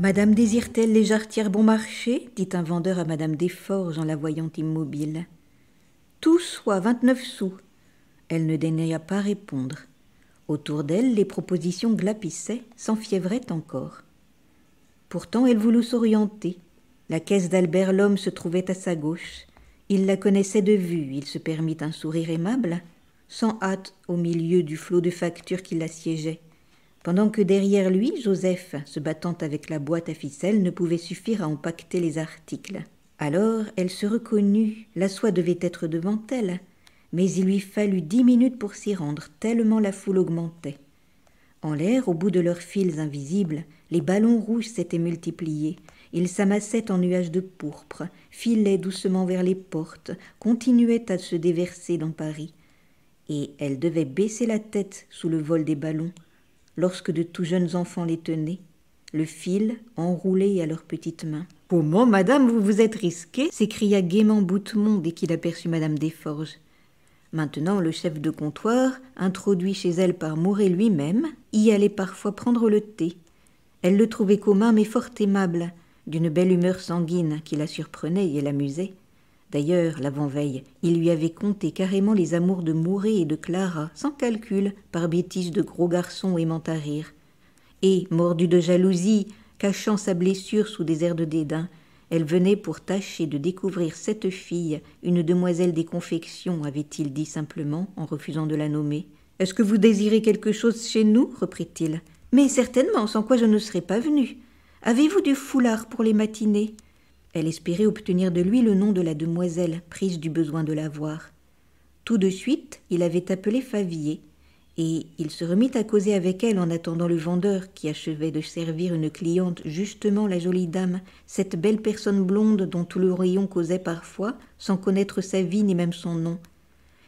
Madame désire-t-elle les jarretières bon marché dit un vendeur à Madame Desforges en la voyant immobile. Tout soit 29 sous. Elle ne daigna pas répondre. Autour d'elle, les propositions glapissaient, s'enfiévraient encore. Pourtant, elle voulut s'orienter. La caisse d'Albert Lhomme se trouvait à sa gauche. Il la connaissait de vue, il se permit un sourire aimable, sans hâte au milieu du flot de factures qui l'assiégeait, pendant que derrière lui, Joseph, se battant avec la boîte à ficelles, ne pouvait suffire à empaqueter les articles. Alors elle se reconnut, la soie devait être devant elle, mais il lui fallut 10 minutes pour s'y rendre, tellement la foule augmentait. En l'air, au bout de leurs fils invisibles, les ballons rouges s'étaient multipliés. Ils s'amassaient en nuages de pourpre, filaient doucement vers les portes, continuaient à se déverser dans Paris. Et elle devait baisser la tête sous le vol des ballons, lorsque de tout jeunes enfants les tenaient, le fil enroulé à leurs petites mains. « Comment, madame, vous vous êtes risquée » s'écria gaiement Boutemont dès qu'il aperçut madame Desforges. Maintenant, le chef de comptoir, introduit chez elle par Mouret lui-même, y allait parfois prendre le thé. Elle le trouvait commun mais fort aimable, d'une belle humeur sanguine qui la surprenait et l'amusait. D'ailleurs, l'avant-veille, il lui avait conté carrément les amours de Mouret et de Clara, sans calcul, par bêtise de gros garçons aimant à rire. Et, mordue de jalousie, cachant sa blessure sous des airs de dédain, elle venait pour tâcher de découvrir cette fille, une demoiselle des confections, avait-il dit simplement, en refusant de la nommer. « Est-ce que vous désirez quelque chose chez nous ?» reprit-il. « Mais certainement, sans quoi je ne serais pas venue. Avez-vous du foulard pour les matinées ?» Elle espérait obtenir de lui le nom de la demoiselle, prise du besoin de la voir. Tout de suite, il avait appelé Favier, et il se remit à causer avec elle en attendant le vendeur qui achevait de servir une cliente, justement la jolie dame, cette belle personne blonde dont tout le rayon causait parfois, sans connaître sa vie ni même son nom.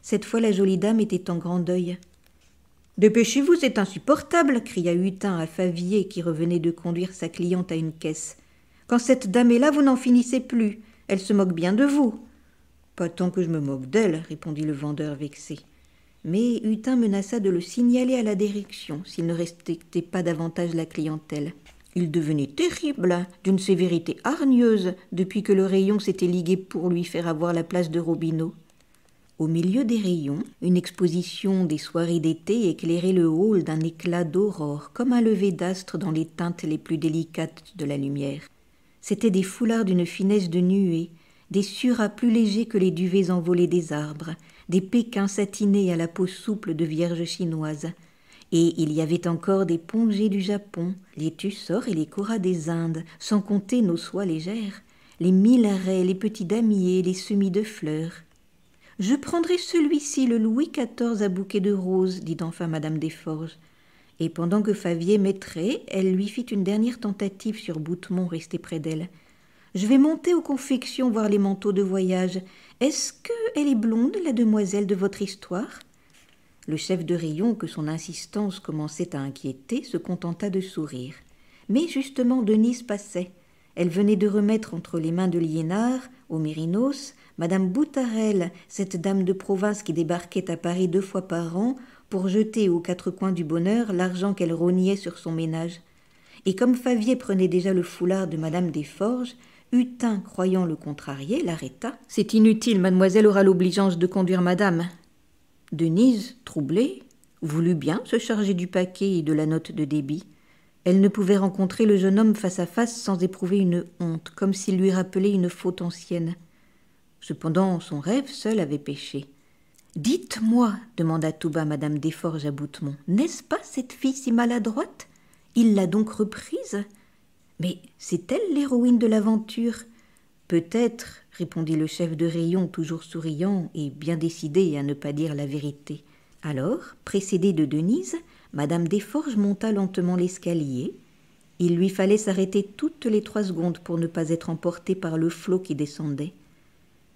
Cette fois, la jolie dame était en grand deuil. « Dépêchez-vous, c'est insupportable » cria Hutin à Favier qui revenait de conduire sa cliente à une caisse. « Quand cette dame est là, vous n'en finissez plus. Elle se moque bien de vous. »« Pas tant que je me moque d'elle, » répondit le vendeur vexé. Mais Hutin menaça de le signaler à la direction s'il ne respectait pas davantage la clientèle. Il devenait terrible, d'une sévérité hargneuse, depuis que le rayon s'était ligué pour lui faire avoir la place de Robineau. Au milieu des rayons, une exposition des soirées d'été éclairait le hall d'un éclat d'aurore, comme un lever d'astre dans les teintes les plus délicates de la lumière. C'étaient des foulards d'une finesse de nuée, des surats plus légers que les duvets envolés des arbres, des pékins satinés à la peau souple de vierges chinoises. Et il y avait encore des pongées du Japon, les tussors et les koras des Indes, sans compter nos soies légères, les millarets, les petits damiers, les semis de fleurs. « Je prendrai celui-ci, le Louis XIV à bouquet de roses, dit enfin madame Desforges. Et pendant que Favier mettrait, elle lui fit une dernière tentative sur Boutemont resté près d'elle. « Je vais monter aux confections voir les manteaux de voyage. Est-ce qu'elle est blonde, la demoiselle de votre histoire ?» Le chef de rayon, que son insistance commençait à inquiéter, se contenta de sourire. Mais justement, Denise passait. Elle venait de remettre entre les mains de Liénard, au Mérinos, madame Boutarel, cette dame de province qui débarquait à Paris 2 fois par an pour jeter aux 4 coins du bonheur l'argent qu'elle rognait sur son ménage. Et comme Favier prenait déjà le foulard de madame Desforges, Hutin, croyant le contrarier, l'arrêta. « C'est inutile, mademoiselle aura l'obligeance de conduire madame. » Denise, troublée, voulut bien se charger du paquet et de la note de débit. Elle ne pouvait rencontrer le jeune homme face à face sans éprouver une honte, comme s'il lui rappelait une faute ancienne. Cependant, son rêve seul avait péché. « Dites-moi, demanda tout bas madame Desforges à Boutemont, n'est-ce pas cette fille si maladroite ? Il l'a donc reprise ? Mais c'est elle l'héroïne de l'aventure ? » « Peut-être, répondit le chef de rayon, toujours souriant et bien décidé à ne pas dire la vérité. Alors, précédée de Denise, madame Desforges monta lentement l'escalier. Il lui fallait s'arrêter toutes les 3 secondes pour ne pas être emportée par le flot qui descendait.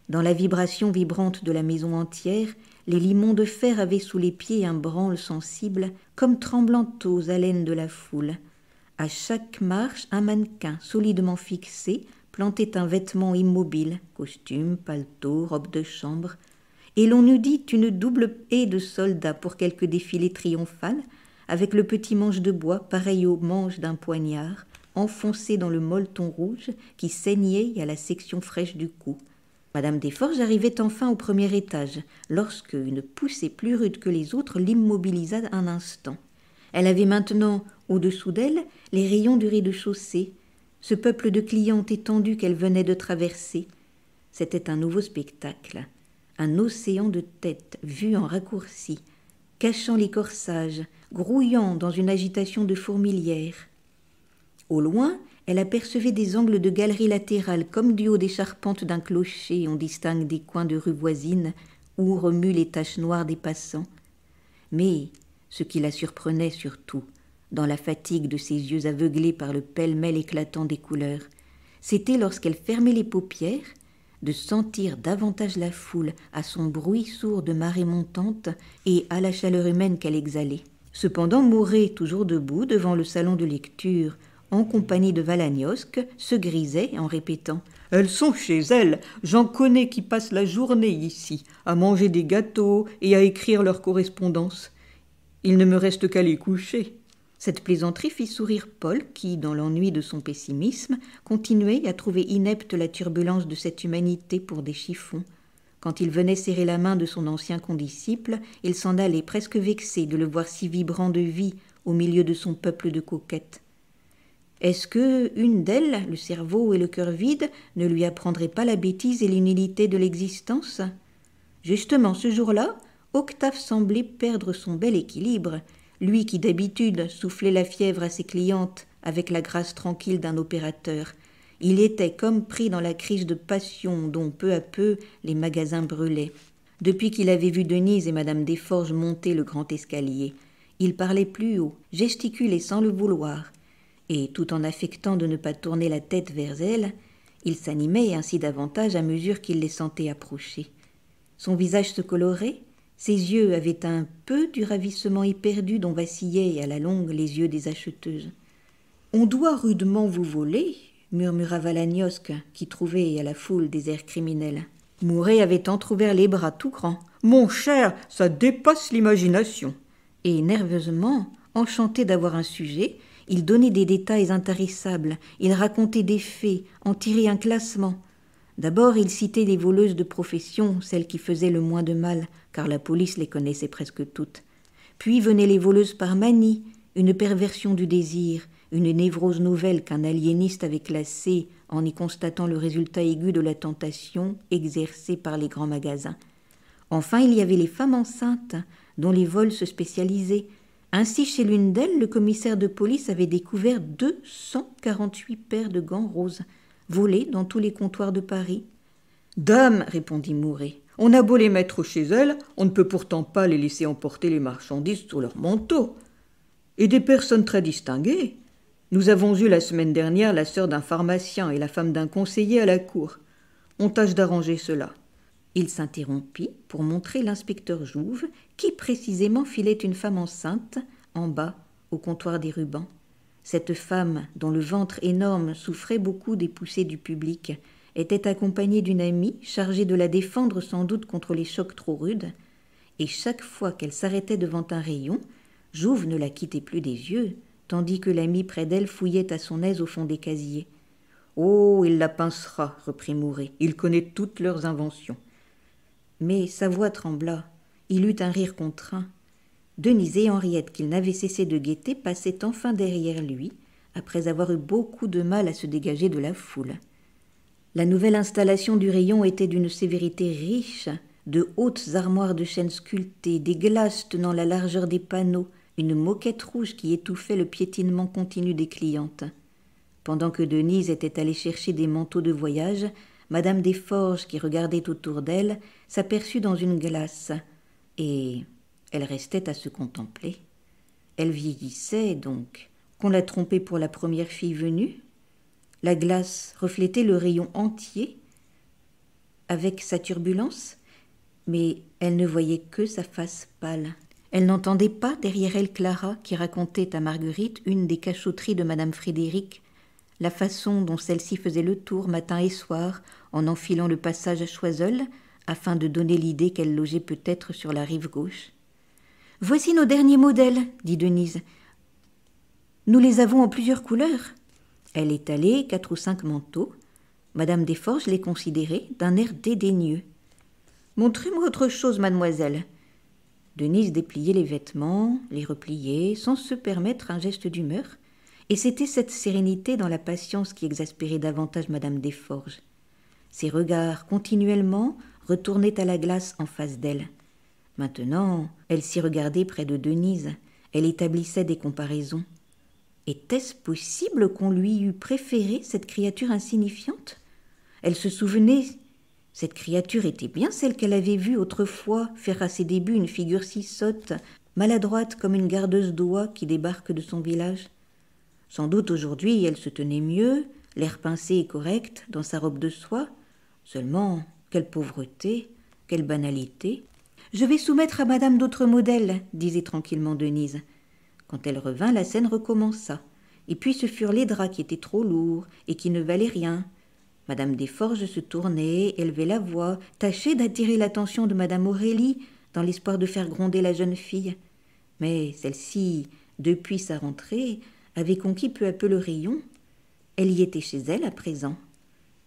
Dans la vibration vibrante de la maison entière, les limons de fer avaient sous les pieds un branle sensible, comme tremblant aux haleines de la foule. À chaque marche, un mannequin solidement fixé plantait un vêtement immobile, costume, paletot, robe de chambre, et l'on eût dit une double haie de soldats pour quelque défilé triomphal, avec le petit manche de bois pareil au manche d'un poignard, enfoncés dans le molleton rouge qui saignait à la section fraîche du cou. Madame Desforges arrivait enfin au premier étage, lorsque une poussée plus rude que les autres l'immobilisa un instant. Elle avait maintenant, au-dessous d'elle, les rayons du rez-de-chaussée, ce peuple de clients étendus qu'elle venait de traverser. C'était un nouveau spectacle, un océan de têtes vues en raccourci, cachant les corsages, grouillant dans une agitation de fourmilière. Au loin, elle apercevait des angles de galeries latérales, comme du haut des charpentes d'un clocher, on distingue des coins de rues voisines où remuent les taches noires des passants. Mais ce qui la surprenait surtout, dans la fatigue de ses yeux aveuglés par le pêle-mêle éclatant des couleurs, c'était lorsqu'elle fermait les paupières, de sentir davantage la foule à son bruit sourd de marée montante et à la chaleur humaine qu'elle exhalait. Cependant, Mouret, toujours debout devant le salon de lecture, en compagnie de Valagnosc, se grisait en répétant « Elles sont chez elles, j'en connais qui passent la journée ici, à manger des gâteaux et à écrire leur correspondance. Il ne me reste qu'à les coucher. » Cette plaisanterie fit sourire Paul qui, dans l'ennui de son pessimisme, continuait à trouver inepte la turbulence de cette humanité pour des chiffons. Quand il venait serrer la main de son ancien condisciple, il s'en allait presque vexé de le voir si vibrant de vie au milieu de son peuple de coquettes. Est-ce que, une d'elles, le cerveau et le cœur vide, ne lui apprendrait pas la bêtise et l'inutilité de l'existence ? Justement, ce jour-là, Octave semblait perdre son bel équilibre, lui qui d'habitude soufflait la fièvre à ses clientes avec la grâce tranquille d'un opérateur. Il était comme pris dans la crise de passion dont peu à peu les magasins brûlaient. Depuis qu'il avait vu Denise et Madame Desforges monter le grand escalier, il parlait plus haut, gesticulait sans le vouloir, et tout en affectant de ne pas tourner la tête vers elle, il s'animait ainsi davantage à mesure qu'il les sentait approcher. Son visage se colorait, ses yeux avaient un peu du ravissement éperdu dont vacillaient à la longue les yeux des acheteuses. « On doit rudement vous voler » murmura Valagnosc, qui trouvait à la foule des airs criminels. Mouret avait entr'ouvert les bras tout grands. « Mon cher, ça dépasse l'imagination !» Et nerveusement, enchanté d'avoir un sujet, il donnait des détails intarissables, il racontait des faits, en tirait un classement. D'abord, il citait les voleuses de profession, celles qui faisaient le moins de mal, car la police les connaissait presque toutes. Puis venaient les voleuses par manie, une perversion du désir, une névrose nouvelle qu'un aliéniste avait classée en y constatant le résultat aigu de la tentation exercée par les grands magasins. Enfin, il y avait les femmes enceintes, dont les vols se spécialisaient. Ainsi, chez l'une d'elles, le commissaire de police avait découvert 248 paires de gants roses, volés dans tous les comptoirs de Paris. « Dame, répondit Mouret, on a beau les mettre chez elles, on ne peut pourtant pas les laisser emporter les marchandises sous leur manteau. Et des personnes très distinguées. Nous avons eu la semaine dernière la sœur d'un pharmacien et la femme d'un conseiller à la cour. On tâche d'arranger cela. » Il s'interrompit pour montrer l'inspecteur Jouve qui précisément filait une femme enceinte en bas au comptoir des rubans. Cette femme, dont le ventre énorme souffrait beaucoup des poussées du public, était accompagnée d'une amie chargée de la défendre sans doute contre les chocs trop rudes, et chaque fois qu'elle s'arrêtait devant un rayon, Jouve ne la quittait plus des yeux, tandis que l'amie près d'elle fouillait à son aise au fond des casiers. « Oh, il la pincera, reprit Mouret, il connaît toutes leurs inventions. » Mais sa voix trembla, il eut un rire contraint. Denise et Henriette, qu'il n'avait cessé de guetter, passaient enfin derrière lui, après avoir eu beaucoup de mal à se dégager de la foule. La nouvelle installation du rayon était d'une sévérité riche, de hautes armoires de chêne sculptées, des glaces tenant la largeur des panneaux, une moquette rouge qui étouffait le piétinement continu des clientes. Pendant que Denise était allée chercher des manteaux de voyage, Madame Desforges, qui regardait autour d'elle, s'aperçut dans une glace, et elle restait à se contempler. Elle vieillissait donc, qu'on la trompait pour la première fille venue. La glace reflétait le rayon entier, avec sa turbulence, mais elle ne voyait que sa face pâle. Elle n'entendait pas derrière elle Clara, qui racontait à Marguerite une des cachotteries de Madame Frédéric, la façon dont celle-ci faisait le tour matin et soir en enfilant le passage à Choiseul, afin de donner l'idée qu'elle logeait peut-être sur la rive gauche. « Voici nos derniers modèles, dit Denise. Nous les avons en plusieurs couleurs. » Elle étalait 4 ou 5 manteaux. Madame Desforges les considérait d'un air dédaigneux. « Montrez-moi autre chose, mademoiselle. » Denise dépliait les vêtements, les repliait, sans se permettre un geste d'humeur, et c'était cette sérénité dans la patience qui exaspérait davantage madame Desforges. Ses regards continuellement retournaient à la glace en face d'elle. Maintenant, elle s'y regardait près de Denise, elle établissait des comparaisons. Était-ce possible qu'on lui eût préféré cette créature insignifiante ? Elle se souvenait, cette créature était bien celle qu'elle avait vue autrefois faire à ses débuts une figure si sotte, maladroite comme une gardeuse d'oie qui débarque de son village. Sans doute aujourd'hui elle se tenait mieux, l'air pincé et correct, dans sa robe de soie. Seulement, quelle pauvreté, quelle banalité. « Je vais soumettre à madame d'autres modèles, » disait tranquillement Denise. Quand elle revint, la scène recommença. Et puis ce furent les draps qui étaient trop lourds et qui ne valaient rien. Madame Desforges se tournait, élevait la voix, tâchait d'attirer l'attention de madame Aurélie, dans l'espoir de faire gronder la jeune fille. Mais celle-ci, depuis sa rentrée, avait conquis peu à peu le rayon. Elle y était chez elle à présent.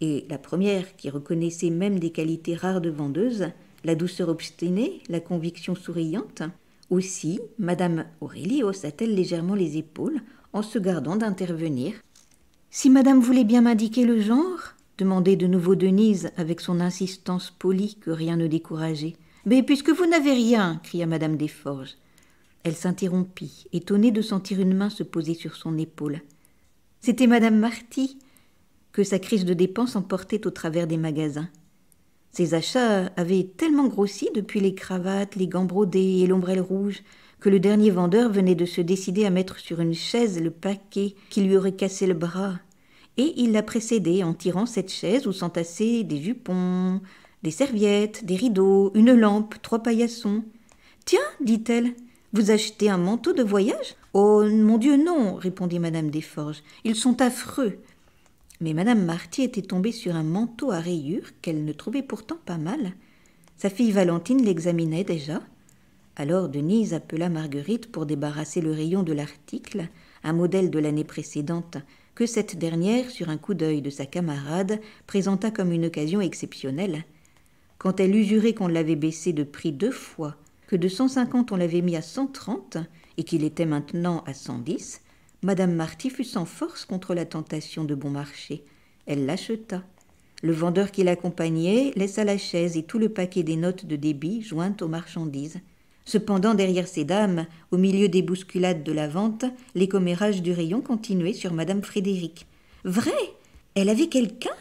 Et la première, qui reconnaissait même des qualités rares de vendeuse, la douceur obstinée, la conviction souriante. Aussi, madame Aurélie haussa-t-elle légèrement les épaules en se gardant d'intervenir. « Si madame voulait bien m'indiquer le genre ?» demandait de nouveau Denise avec son insistance polie que rien ne décourageait. « Mais puisque vous n'avez rien !» cria madame Desforges. Elle s'interrompit, étonnée de sentir une main se poser sur son épaule. C'était madame Marty, que sa crise de dépenses emportait au travers des magasins. Ses achats avaient tellement grossi depuis les cravates, les gants brodés et l'ombrelle rouge que le dernier vendeur venait de se décider à mettre sur une chaise le paquet qui lui aurait cassé le bras. Et il la précédait en tirant cette chaise où s'entassaient des jupons, des serviettes, des rideaux, une lampe, 3 paillassons. « Tiens, dit-elle, vous achetez un manteau de voyage ?»« Oh, mon Dieu, non, répondit madame Desforges, ils sont affreux. » Mais madame Marty était tombée sur un manteau à rayures qu'elle ne trouvait pourtant pas mal. Sa fille Valentine l'examinait déjà. Alors Denise appela Marguerite pour débarrasser le rayon de l'article, un modèle de l'année précédente, que cette dernière, sur un coup d'œil de sa camarade, présenta comme une occasion exceptionnelle. Quand elle eut juré qu'on l'avait baissé de prix 2 fois, que de 150 on l'avait mis à 130 et qu'il était maintenant à 110, madame Marty fut sans force contre la tentation de bon marché. Elle l'acheta. Le vendeur qui l'accompagnait laissa la chaise et tout le paquet des notes de débit jointes aux marchandises. Cependant, derrière ces dames, au milieu des bousculades de la vente, les commérages du rayon continuaient sur madame Frédéric. « Vrai ? Elle avait quelqu'un ?»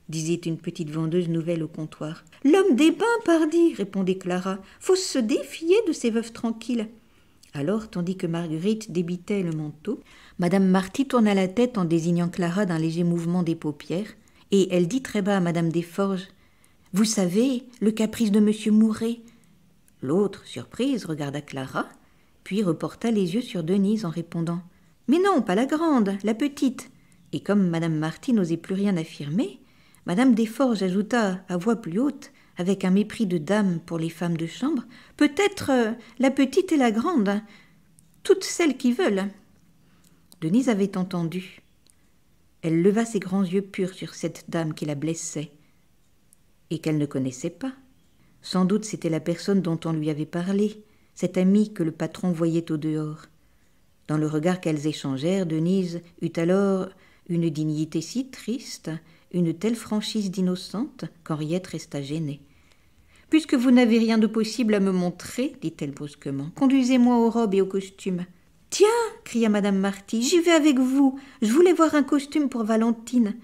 disait une petite vendeuse nouvelle au comptoir. « L'homme des bains, pardi !» répondait Clara. « Faut se défier de ces veuves tranquilles. » Alors, tandis que Marguerite débitait le manteau, madame Marty tourna la tête en désignant Clara d'un léger mouvement des paupières, et elle dit très bas à madame Desforges, « Vous savez, le caprice de monsieur Mouret. » L'autre, surprise, regarda Clara, puis reporta les yeux sur Denise en répondant « Mais non, pas la grande, la petite !» Et comme madame Marty n'osait plus rien affirmer, madame Desforges ajouta à voix plus haute, avec un mépris de dame pour les femmes de chambre, « Peut-être la petite et la grande, toutes celles qui veulent. » Denise avait entendu. Elle leva ses grands yeux purs sur cette dame qui la blessait et qu'elle ne connaissait pas. Sans doute c'était la personne dont on lui avait parlé, cette amie que le patron voyait au dehors. Dans le regard qu'elles échangèrent, Denise eut alors une dignité si triste, une telle franchise d'innocente qu'Henriette resta gênée. « Puisque vous n'avez rien de possible à me montrer, dit-elle brusquement, conduisez-moi aux robes et aux costumes. »« Tiens !» cria madame Marty, « j'y vais avec vous. Je voulais voir un costume pour Valentine. »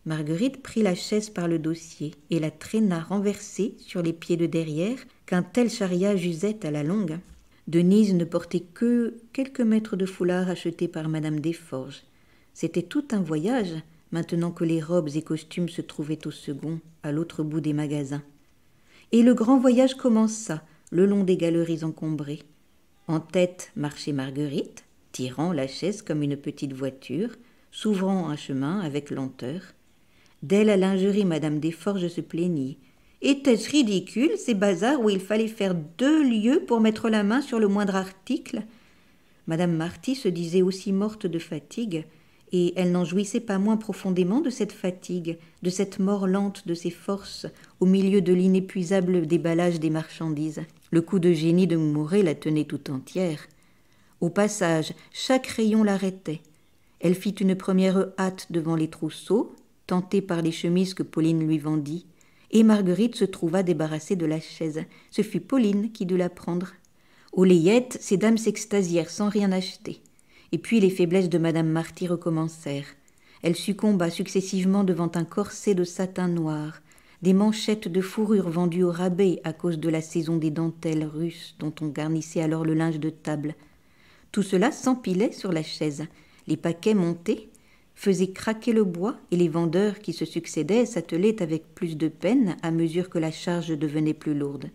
Marguerite prit la chaise par le dossier et la traîna renversée sur les pieds de derrière qu'un tel charriage usait à la longue. Denise ne portait que quelques mètres de foulard achetés par madame Desforges. C'était tout un voyage, maintenant que les robes et costumes se trouvaient au second, à l'autre bout des magasins. Et le grand voyage commença, le long des galeries encombrées. En tête marchait Marguerite, tirant la chaise comme une petite voiture, s'ouvrant un chemin avec lenteur. Dès la lingerie, madame Desforges se plaignit. Était-ce ridicule, ces bazars où il fallait faire 2 lieues pour mettre la main sur le moindre article ? Madame Marty se disait aussi morte de fatigue, et elle n'en jouissait pas moins profondément de cette fatigue, de cette mort lente de ses forces, au milieu de l'inépuisable déballage des marchandises. Le coup de génie de Mouret la tenait tout entière. Au passage, chaque rayon l'arrêtait. Elle fit une première hâte devant les trousseaux, tentée par les chemises que Pauline lui vendit, et Marguerite se trouva débarrassée de la chaise. Ce fut Pauline qui dut la prendre. Aux layettes, ces dames s'extasièrent sans rien acheter. Et puis les faiblesses de Madame Marty recommencèrent. Elle succomba successivement devant un corset de satin noir, des manchettes de fourrure vendues au rabais à cause de la saison des dentelles russes dont on garnissait alors le linge de table. Tout cela s'empilait sur la chaise. Les paquets montés faisaient craquer le bois et les vendeurs qui se succédaient s'attelaient avec plus de peine à mesure que la charge devenait plus lourde.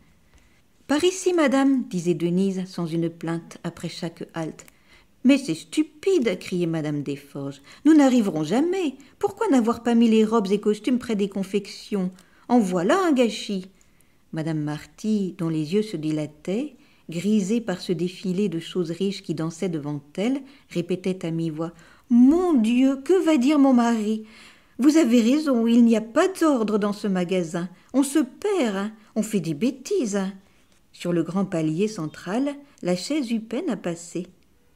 « Par ici, madame, disait Denise sans une plainte après chaque halte. « Mais c'est stupide, criait madame Desforges. Nous n'arriverons jamais. Pourquoi n'avoir pas mis les robes et costumes près des confections? En voilà un gâchis. » Madame Marty, dont les yeux se dilataient, grisée par ce défilé de choses riches qui dansaient devant elle, répétait à mi-voix « Mon Dieu, que va dire mon mari? Vous avez raison, il n'y a pas d'ordre dans ce magasin. On se perd, hein, on fait des bêtises. » Sur le grand palier central, la chaise eut peine à passer.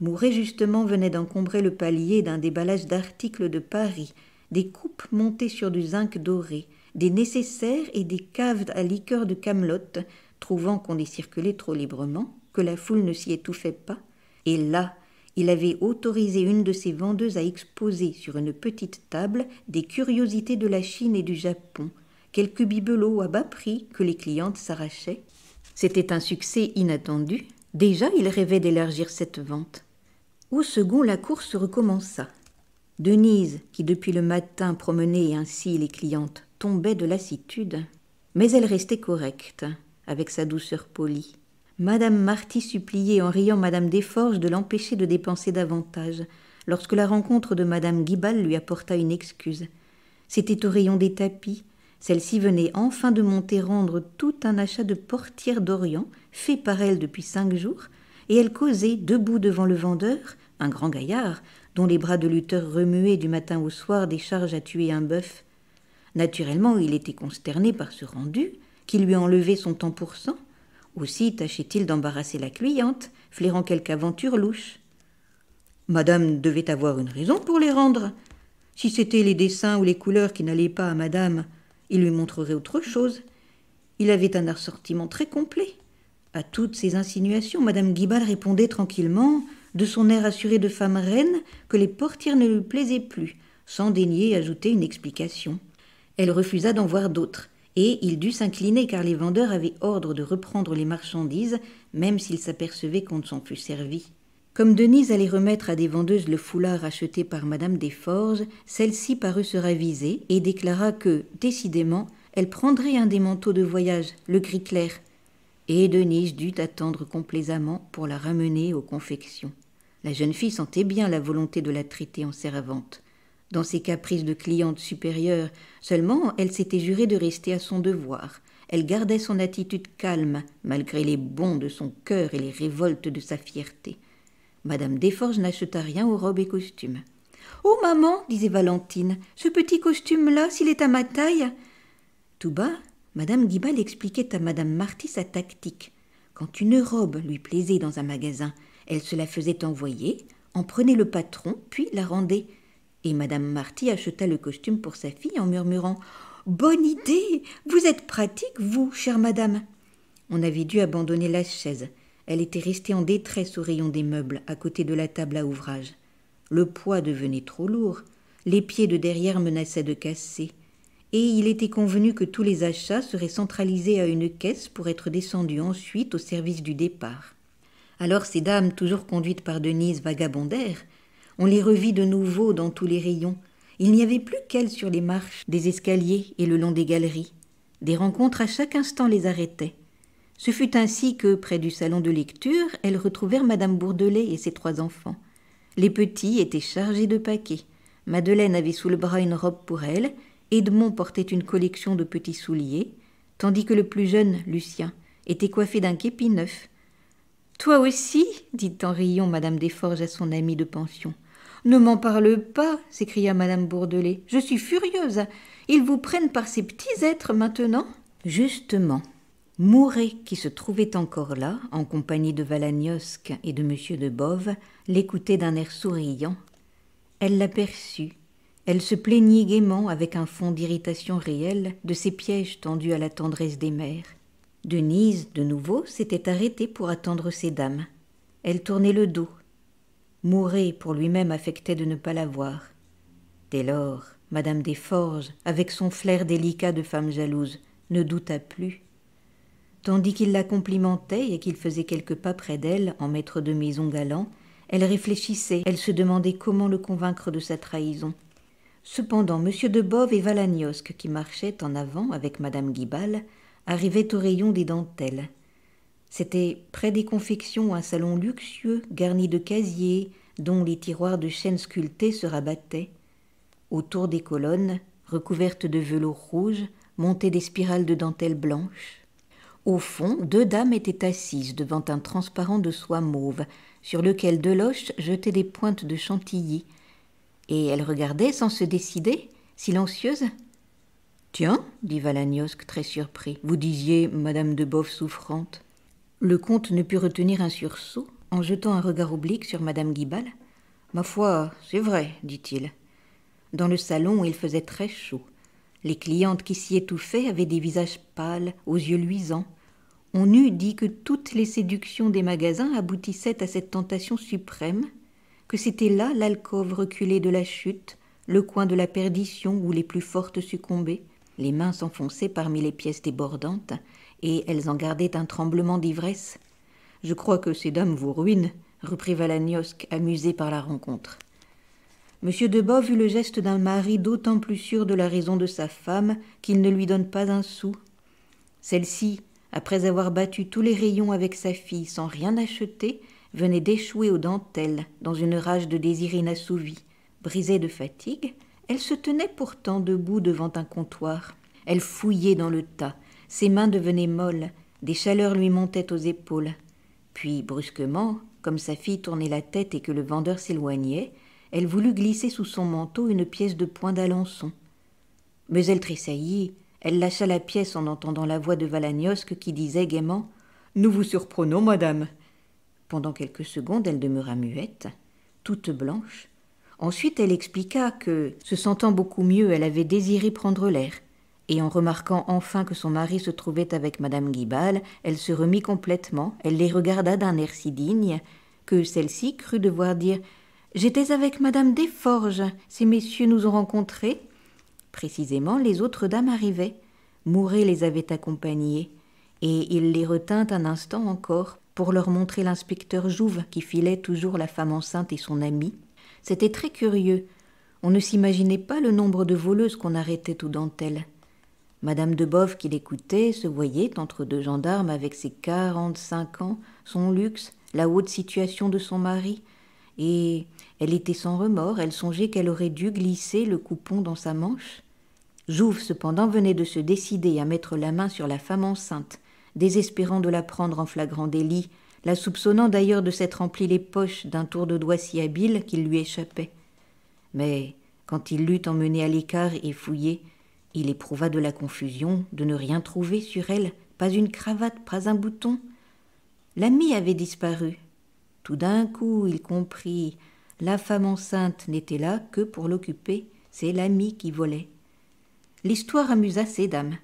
Mouret justement venait d'encombrer le palier d'un déballage d'articles de Paris, des coupes montées sur du zinc doré, des nécessaires et des caves à liqueur de Camelotte, trouvant qu'on y circulait trop librement, que la foule ne s'y étouffait pas. Et là, il avait autorisé une de ses vendeuses à exposer sur une petite table des curiosités de la Chine et du Japon, quelques bibelots à bas prix que les clientes s'arrachaient. C'était un succès inattendu. Déjà, il rêvait d'élargir cette vente. Au second, la course recommença. Denise, qui depuis le matin promenait ainsi les clientes, tombait de lassitude, mais elle restait correcte, avec sa douceur polie. Madame Marty suppliait en riant Madame Desforges de l'empêcher de dépenser davantage, lorsque la rencontre de Madame Guibal lui apporta une excuse. C'était au rayon des tapis. Celle-ci venait enfin de monter rendre tout un achat de portières d'Orient, fait par elle depuis 5 jours, et elle causait, debout devant le vendeur, un grand gaillard, dont les bras de lutteur remuaient du matin au soir des charges à tuer un bœuf. Naturellement, il était consterné par ce rendu, qui lui enlevait son temps pour cent. Aussi tâchait-il d'embarrasser la cliente, flairant quelque aventure louche. Madame devait avoir une raison pour les rendre. Si c'étaient les dessins ou les couleurs qui n'allaient pas à madame, il lui montrerait autre chose. Il avait un assortiment très complet. À toutes ces insinuations, madame Guibal répondait tranquillement, de son air assuré de femme reine, que les portières ne lui plaisaient plus, sans daigner ajouter une explication. Elle refusa d'en voir d'autres, et il dut s'incliner car les vendeurs avaient ordre de reprendre les marchandises, même s'ils s'apercevaient qu'on ne s'en fût servi. Comme Denise allait remettre à des vendeuses le foulard acheté par madame Desforges, celle-ci parut se raviser et déclara que, décidément, elle prendrait un des manteaux de voyage, le gris clair. Et Denise dut attendre complaisamment pour la ramener aux confections. La jeune fille sentait bien la volonté de la traiter en servante. Dans ses caprices de cliente supérieure, seulement elle s'était jurée de rester à son devoir. Elle gardait son attitude calme, malgré les bonds de son cœur et les révoltes de sa fierté. Madame Desforges n'acheta rien aux robes et costumes. « Oh, maman, disait Valentine, ce petit costume-là, s'il est à ma taille… » Tout bas, madame Guibal expliquait à madame Marty sa tactique. Quand une robe lui plaisait dans un magasin, elle se la faisait envoyer, en prenait le patron, puis la rendait. Et madame Marty acheta le costume pour sa fille en murmurant « Bonne idée, vous êtes pratique, vous, chère madame !» On avait dû abandonner la chaise. Elle était restée en détresse au rayon des meubles, à côté de la table à ouvrage. Le poids devenait trop lourd, les pieds de derrière menaçaient de casser, et il était convenu que tous les achats seraient centralisés à une caisse pour être descendus ensuite au service du départ. Alors ces dames, toujours conduites par Denise, vagabondèrent. On les revit de nouveau dans tous les rayons. Il n'y avait plus qu'elles sur les marches des escaliers et le long des galeries. Des rencontres à chaque instant les arrêtaient. Ce fut ainsi que, près du salon de lecture, elles retrouvèrent madame Bourdelais et ses 3 enfants. Les petits étaient chargés de paquets. Madeleine avait sous le bras une robe pour elle, Edmond portait une collection de petits souliers, tandis que le plus jeune, Lucien, était coiffé d'un képi neuf. « Toi aussi » dit en riant madame Desforges à son amie de pension. Ne m'en parle pas, s'écria madame Bourdelais. Je suis furieuse. Ils vous prennent par ces petits êtres maintenant. Justement, Mouret, qui se trouvait encore là, en compagnie de Valagnosc et de monsieur de Boves, l'écoutait d'un air souriant. Elle l'aperçut. Elle se plaignit gaiement, avec un fond d'irritation réelle, de ces pièges tendus à la tendresse des mères. Denise, de nouveau, s'était arrêtée pour attendre ces dames. Elle tournait le dos. Mouret, pour lui-même, affectait de ne pas la voir. Dès lors, madame Desforges, avec son flair délicat de femme jalouse, ne douta plus. Tandis qu'il la complimentait et qu'il faisait quelques pas près d'elle, en maître de maison galant, elle réfléchissait, elle se demandait comment le convaincre de sa trahison. Cependant, M. de Boves et Valagnosc, qui marchaient en avant avec madame Guibal, arrivaient au rayon des dentelles. C'était près des confections un salon luxueux, garni de casiers, dont les tiroirs de chêne sculptés se rabattaient. Autour des colonnes, recouvertes de velours rouge, montaient des spirales de dentelle blanche. Au fond, 2 dames étaient assises devant un transparent de soie mauve, sur lequel Deloche jetait des pointes de chantilly, et elles regardaient sans se décider, silencieuses. « Tiens, dit Valagnosc très surpris, vous disiez madame de Boves souffrante. » Le comte ne put retenir un sursaut, en jetant un regard oblique sur madame Guibal. « Ma foi, c'est vrai, dit-il. » Dans le salon, il faisait très chaud. Les clientes qui s'y étouffaient avaient des visages pâles, aux yeux luisants. On eût dit que toutes les séductions des magasins aboutissaient à cette tentation suprême, que c'était là l'alcôve reculée de la chute, le coin de la perdition où les plus fortes succombaient. Les mains s'enfonçaient parmi les pièces débordantes, et elles en gardaient un tremblement d'ivresse. « Je crois que ces dames vous ruinent, » reprit Valagnosc, amusé par la rencontre. Monsieur de Boves eut le geste d'un mari d'autant plus sûr de la raison de sa femme qu'il ne lui donne pas un sou. Celle-ci, après avoir battu tous les rayons avec sa fille sans rien acheter, venait d'échouer aux dentelles dans une rage de désir inassouvi. Brisée de fatigue, elle se tenait pourtant debout devant un comptoir. Elle fouillait dans le tas, ses mains devenaient molles, des chaleurs lui montaient aux épaules. Puis, brusquement, comme sa fille tournait la tête et que le vendeur s'éloignait, elle voulut glisser sous son manteau une pièce de point d'Alençon. Mais elle tressaillit, elle lâcha la pièce en entendant la voix de Valagnosc qui disait gaiement « Nous vous surprenons, madame !» Pendant quelques secondes, elle demeura muette, toute blanche. Ensuite, elle expliqua que, se sentant beaucoup mieux, elle avait désiré prendre l'air. Et en remarquant enfin que son mari se trouvait avec madame Guibal, elle se remit complètement, elle les regarda d'un air si digne que celle-ci crut devoir dire « J'étais avec madame Desforges, ces messieurs nous ont rencontrés. » Précisément, les autres dames arrivaient. Mouret les avait accompagnées, et il les retint un instant encore pour leur montrer l'inspecteur Jouve qui filait toujours la femme enceinte et son amie. C'était très curieux. On ne s'imaginait pas le nombre de voleuses qu'on arrêtait aux dentelles. Madame de Boves, qui l'écoutait, se voyait entre 2 gendarmes avec ses 45 ans, son luxe, la haute situation de son mari, et elle était sans remords, elle songeait qu'elle aurait dû glisser le coupon dans sa manche. Jouve, cependant, venait de se décider à mettre la main sur la femme enceinte, désespérant de la prendre en flagrant délit, la soupçonnant d'ailleurs de s'être rempli les poches d'un tour de doigt si habile qu'il lui échappait. Mais, quand il l'eut emmenée à l'écart et fouillé, il éprouva de la confusion de ne rien trouver sur elle, pas une cravate, pas un bouton. L'amie avait disparu. Tout d'un coup, il comprit, la femme enceinte n'était là que pour l'occuper, c'est l'amie qui volait. L'histoire amusa ces dames.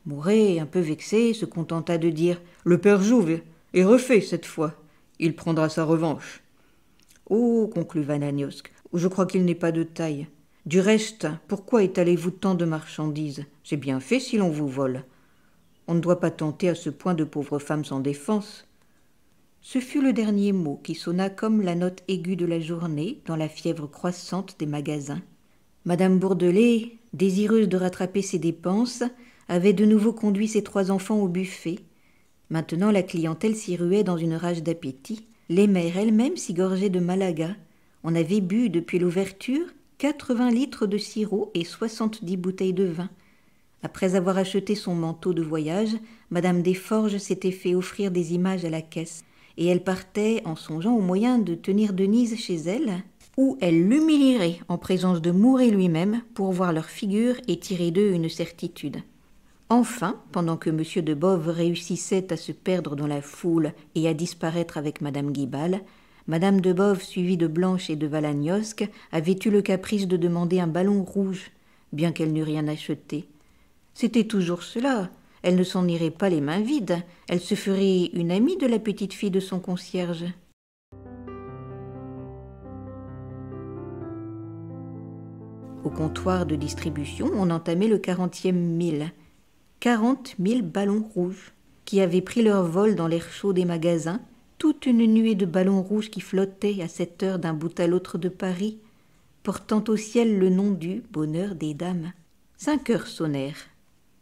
Mouret, un peu vexé, se contenta de dire « Le père Jouve est refait cette fois. Il prendra sa revanche. »« Oh, conclut Valagnosc, je crois qu'il n'est pas de taille. Du reste, pourquoi étalez-vous tant de marchandises? C'est bien fait si l'on vous vole. On ne doit pas tenter à ce point de pauvres femmes sans défense. » Ce fut le dernier mot qui sonna comme la note aiguë de la journée dans la fièvre croissante des magasins. Madame Bourdelais, désireuse de rattraper ses dépenses, avait de nouveau conduit ses 3 enfants au buffet. Maintenant, la clientèle s'y ruait dans une rage d'appétit. Les mères elles-mêmes s'y gorgeaient de Malaga. On avait bu, depuis l'ouverture, 80 litres de sirop et 70 bouteilles de vin. Après avoir acheté son manteau de voyage, madame Desforges s'était fait offrir des images à la caisse, et elle partait en songeant au moyen de tenir Denise chez elle ou elle l'humilierait en présence de Mouret lui-même pour voir leur figure et tirer d'eux une certitude. Enfin, pendant que M. de Boves réussissait à se perdre dans la foule et à disparaître avec Madame Guibal, Madame de Boves, suivie de Blanche et de Valagnosc, avait eu le caprice de demander un ballon rouge, bien qu'elle n'eût rien acheté. C'était toujours cela. Elle ne s'en irait pas les mains vides. Elle se ferait une amie de la petite fille de son concierge. Au comptoir de distribution, on entamait le 40e mille. 40 000 ballons rouges, qui avaient pris leur vol dans l'air chaud des magasins, toute une nuée de ballons rouges qui flottaient à cette heure d'un bout à l'autre de Paris, portant au ciel le nom du bonheur des dames. 5 heures sonnèrent.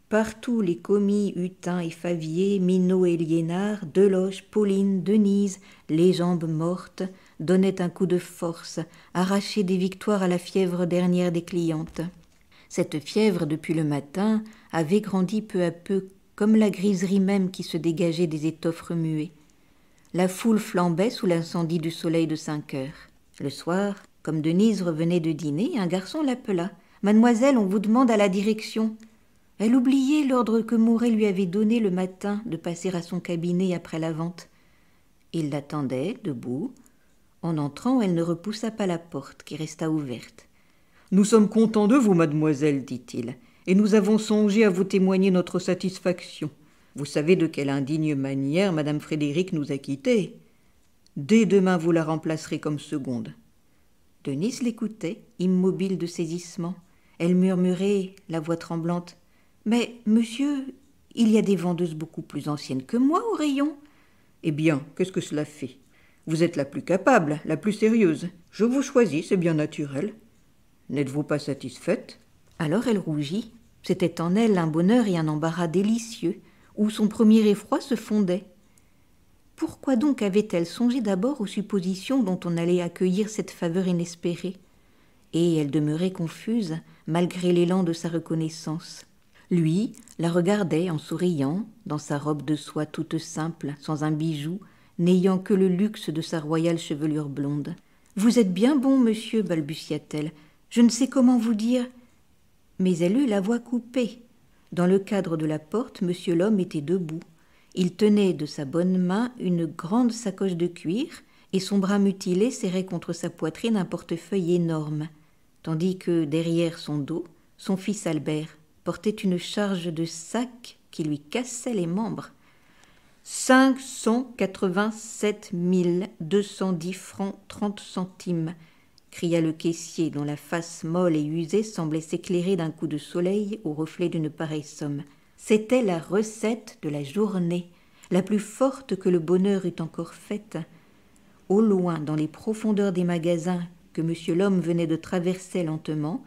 Partout les commis, Hutin et Favier, Minot et Liénard, Deloche, Pauline, Denise, les jambes mortes, donnaient un coup de force, arrachaient des victoires à la fièvre dernière des clientes. Cette fièvre, depuis le matin, avait grandi peu à peu, comme la griserie même qui se dégageait des étoffes remuées. La foule flambait sous l'incendie du soleil de 5 heures. Le soir, comme Denise revenait de dîner, un garçon l'appela. « Mademoiselle, on vous demande à la direction. » Elle oubliait l'ordre que Mouret lui avait donné le matin de passer à son cabinet après la vente. Il l'attendait, debout. En entrant, elle ne repoussa pas la porte, qui resta ouverte. « Nous sommes contents de vous, mademoiselle, dit-il, et nous avons songé à vous témoigner notre satisfaction. Vous savez de quelle indigne manière madame Frédéric nous a quittés. Dès demain, vous la remplacerez comme seconde. » Denise l'écoutait, immobile de saisissement. Elle murmurait, la voix tremblante. « Mais, monsieur, il y a des vendeuses beaucoup plus anciennes que moi au rayon. » « Eh bien, qu'est-ce que cela fait? Vous êtes la plus capable, la plus sérieuse. Je vous choisis, c'est bien naturel. N'êtes-vous pas satisfaite ?» Alors elle rougit. C'était en elle un bonheur et un embarras délicieux, où son premier effroi se fondait. Pourquoi donc avait-elle songé d'abord aux suppositions dont on allait accueillir cette faveur inespérée? Et elle demeurait confuse, malgré l'élan de sa reconnaissance. Lui la regardait en souriant, dans sa robe de soie toute simple, sans un bijou, n'ayant que le luxe de sa royale chevelure blonde. « Vous êtes bien bon, monsieur, balbutia-t-elle. Je ne sais comment vous dire. » Mais elle eut la voix coupée. Dans le cadre de la porte, monsieur l'homme était debout. Il tenait de sa bonne main une grande sacoche de cuir, et son bras mutilé serrait contre sa poitrine un portefeuille énorme, tandis que, derrière son dos, son fils Albert portait une charge de sacs qui lui cassait les membres. 587 210 francs 30 centimes, cria le caissier, dont la face molle et usée semblait s'éclairer d'un coup de soleil au reflet d'une pareille somme. C'était la recette de la journée, la plus forte que le bonheur eût encore faite. Au loin, dans les profondeurs des magasins que monsieur l'homme venait de traverser lentement,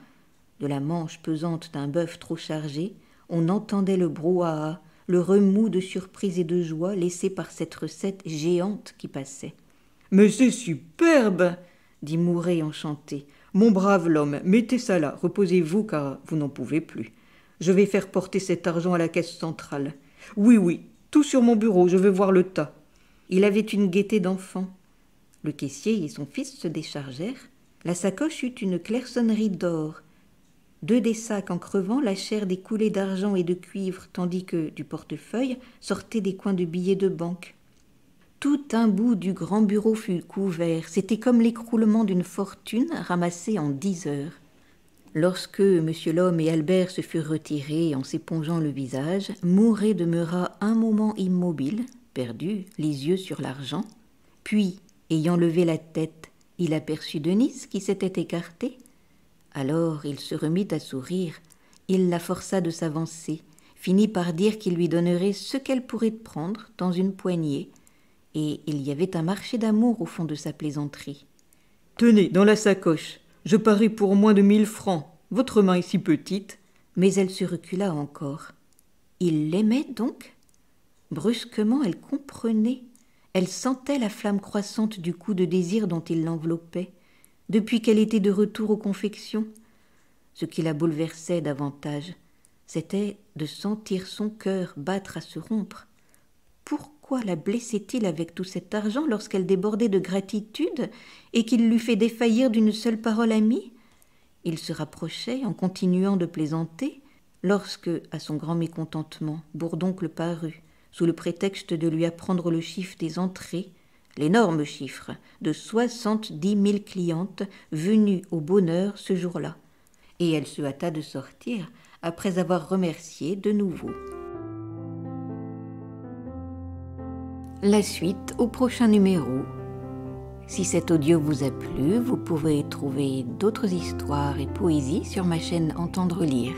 de la manche pesante d'un bœuf trop chargé, on entendait le brouhaha, le remous de surprise et de joie laissé par cette recette géante qui passait. « Mais c'est superbe !» dit Mouret enchanté. « Mon brave l'homme, mettez ça là, reposez-vous car vous n'en pouvez plus. Je vais faire porter cet argent à la caisse centrale. Oui, oui, tout sur mon bureau, je veux voir le tas. » Il avait une gaieté d'enfant. Le caissier et son fils se déchargèrent. La sacoche eut une clairsonnerie d'or. 2 des sacs en crevant lâchèrent des coulées d'argent et de cuivre, tandis que, du portefeuille, sortaient des coins de billets de banque. Tout un bout du grand bureau fut couvert. C'était comme l'écroulement d'une fortune ramassée en 10 heures. Lorsque monsieur l'homme et Albert se furent retirés en s'épongeant le visage, Mouret demeura un moment immobile, perdu, les yeux sur l'argent. Puis, ayant levé la tête, il aperçut Denise qui s'était écartée. Alors il se remit à sourire. Il la força de s'avancer, finit par dire qu'il lui donnerait ce qu'elle pourrait prendre dans une poignée, et il y avait un marché d'amour au fond de sa plaisanterie. « Tenez, dans la sacoche, je parie pour moins de 1000 francs. Votre main est si petite. » Mais elle se recula encore. Il l'aimait donc? Brusquement, elle comprenait. Elle sentait la flamme croissante du coup de désir dont il l'enveloppait, depuis qu'elle était de retour aux confections. Ce qui la bouleversait davantage, c'était de sentir son cœur battre à se rompre. Pourquoi pourquoi la blessait-il avec tout cet argent lorsqu'elle débordait de gratitude et qu'il l'eût fait défaillir d'une seule parole amie? Il se rapprochait en continuant de plaisanter, lorsque, à son grand mécontentement, Bourdoncle parut, sous le prétexte de lui apprendre le chiffre des entrées, l'énorme chiffre de 70 000 clientes venues au bonheur ce jour-là. Et elle se hâta de sortir, après avoir remercié de nouveau. La suite au prochain numéro. Si cet audio vous a plu, vous pourrez trouver d'autres histoires et poésies sur ma chaîne Entendre lire.